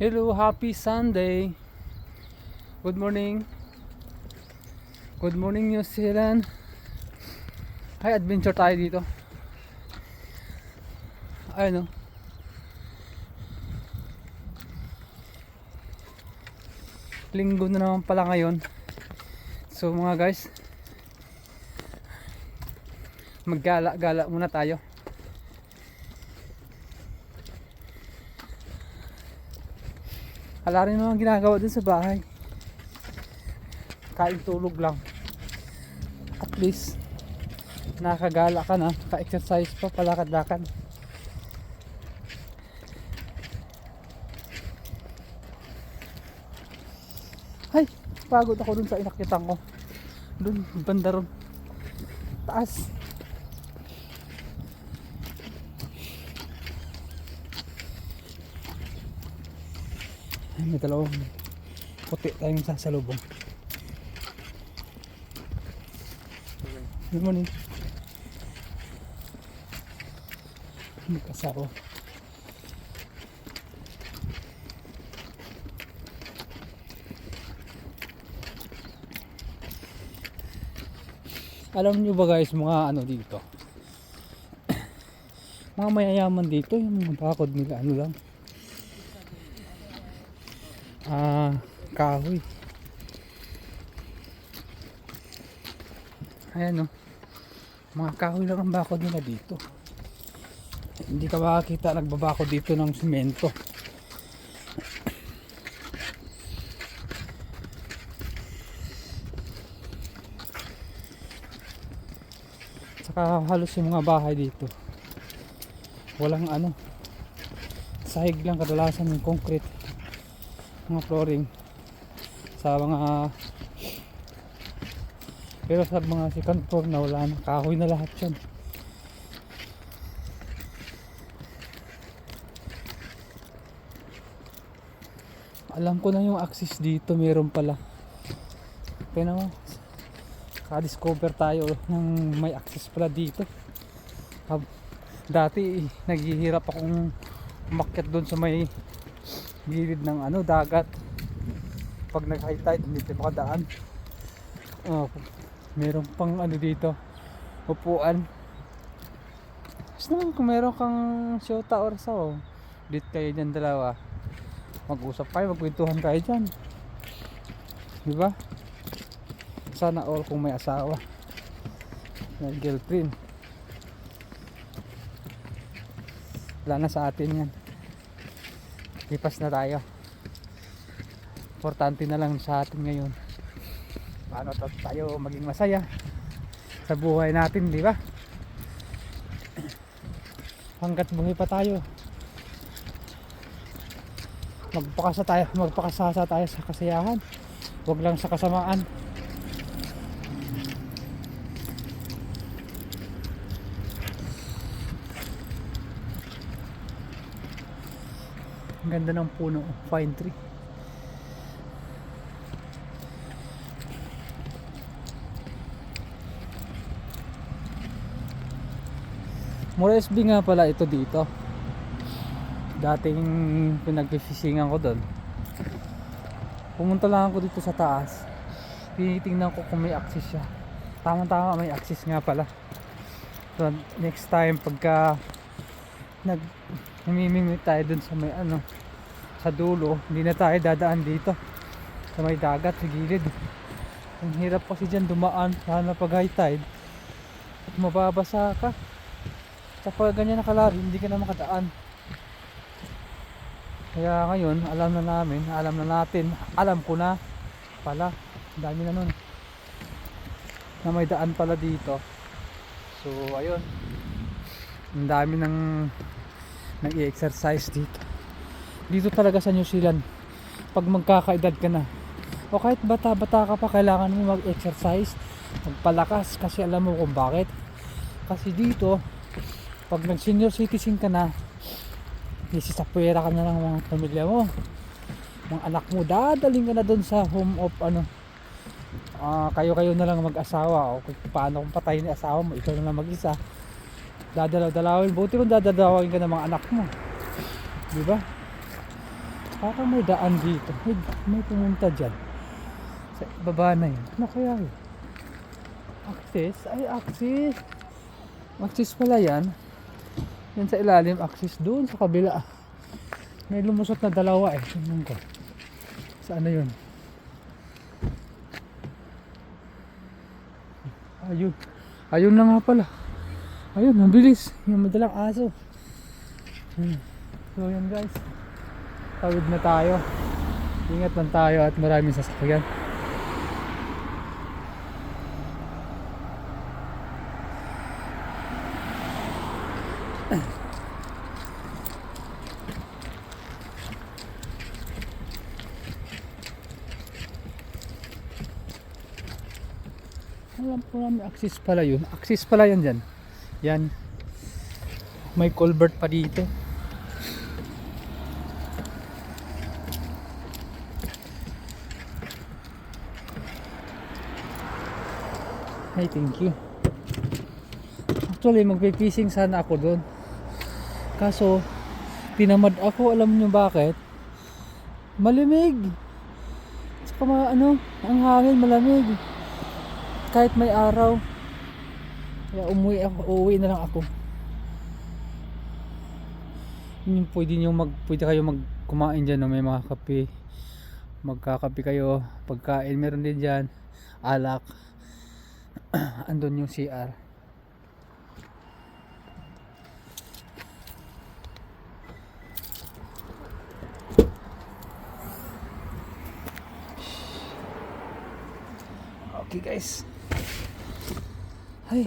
Hello, happy Sunday. Good morning. Good morning, New Zealand. Hay, adventure tayo dito. Ayun, linggo na naman pala ngayon. So mga guys, maggala-gala muna tayo. Wala rin naman ginagawa dun sa bahay. Kain tulog lang. At least nakagala ka na, ka-exercise pa, palakad-lakad. Ay, pagod ako dun sa inakyatan ko. Dun, banda ron. Taas. Ay, may dalawang puti tayong sasalubong. Good morning. Mag-asawa. Alam nyo ba guys, mga ano dito, mga mayayaman dito, yung mga bakod nila ano lang, kahoy. Ayan o, mga kahoy lang ang bakod nila dito. Hindi ka makakita nagbabakod dito ng semento. Saka halos yung mga bahay dito walang ano, sahig lang kadalasan yung concrete, mga flooring sa mga, pero sa mga second floor na wala na, kahoy na lahat yan. Alam ko na yung access dito meron pala, pero ka-discover tayo ng may access pala dito. Dati naghihirap akong umakyat doon sa may gilid ng ano, dagat. Pag nag-high tide hindi tayo makadaan. Meron pang ano dito, upuan. Basta naman kung meron kang syota or so, dito kayo dyan dalawa, mag-usap kayo, magkwentuhan kayo dyan, diba? Sana all kung may asawa, may girlfriend. Wala na sa atin yan, lipas na tayo. Importante na lang sa atin ngayon paano tayo maging masaya sa buhay natin, di ba? Hanggat buhay pa tayo, magpakasasa tayo sa kasiyahan, wag lang sa kasamaan. Ang ganda ng puno, pine tree. Moresby nga pala ito dito. Dating pinag-fishingan ko doon. Pumunta lang ako dito sa taas. Tinitingnan ko kung may access siya. Tama-tama may access nga pala. So next time pagka namimingwit tayo dun sa may ano, sa dulo, hindi na tayo dadaan dito sa may dagat, sa gilid. Ang hirap kasi dyan dumaan, sana pag high tide mababasa ka. Kapag ganyan nakalari, hindi ka na makadaan. Kaya ngayon, alam na natin, alam ko na pala, dami na nun na may daan pala dito. So ayun, ang dami ng nag-i-exercise dito talaga sa New Zealand. Pag magkakaedad ka na o kahit bata-bata ka pa, kailangan mo mag-exercise, magpalakas, kasi alam mo kung bakit. Kasi dito pag nag senior citizen ka na, isisapwera ka na ng mga pamilya mo, mga anak mo, dadaling ka na doon sa home of ano, kayo na lang mag-asawa, o paano kung patay ni asawa mo, ikaw na lang mag-isa, dadalaw-dalawin. Buti kung dadalawin ka ng mga anak mo, di ba? Parang may daan dito. May pumunta dyan. Sa baba na yun. Ano kaya yun? Access? Ay, access. Access pala yan. Yan sa ilalim, access doon sa kabila. May lumusot na dalawa eh. Tingnan ko. Saan na yun? Ayun. Ayun na nga pala. Ayun, ang bilis. Yung madalang aso. So yan guys. Tawid na tayo. Ingat lang tayo at maraming sasakyan. Alam po namin access pala yun. Access pala yan dyan. Yan. May culvert pa dito. Hey, thank you. Actually, magpe-fishing sana ako doon. Kaso, tinamad ako. Alam niyo bakit? Malamig. Saka ang hangin malamig. Kahit may araw. Kaya uuwi na lang ako. Yun, pwede kayo kumain dyan, no? May mga kape. Magkakape kayo. Pagkain meron din dyan. Alak. Andun yung CR. Okay guys. Ay.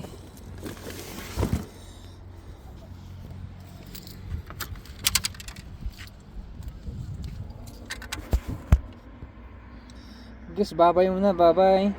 Guys, bye-bye muna, bye-bye.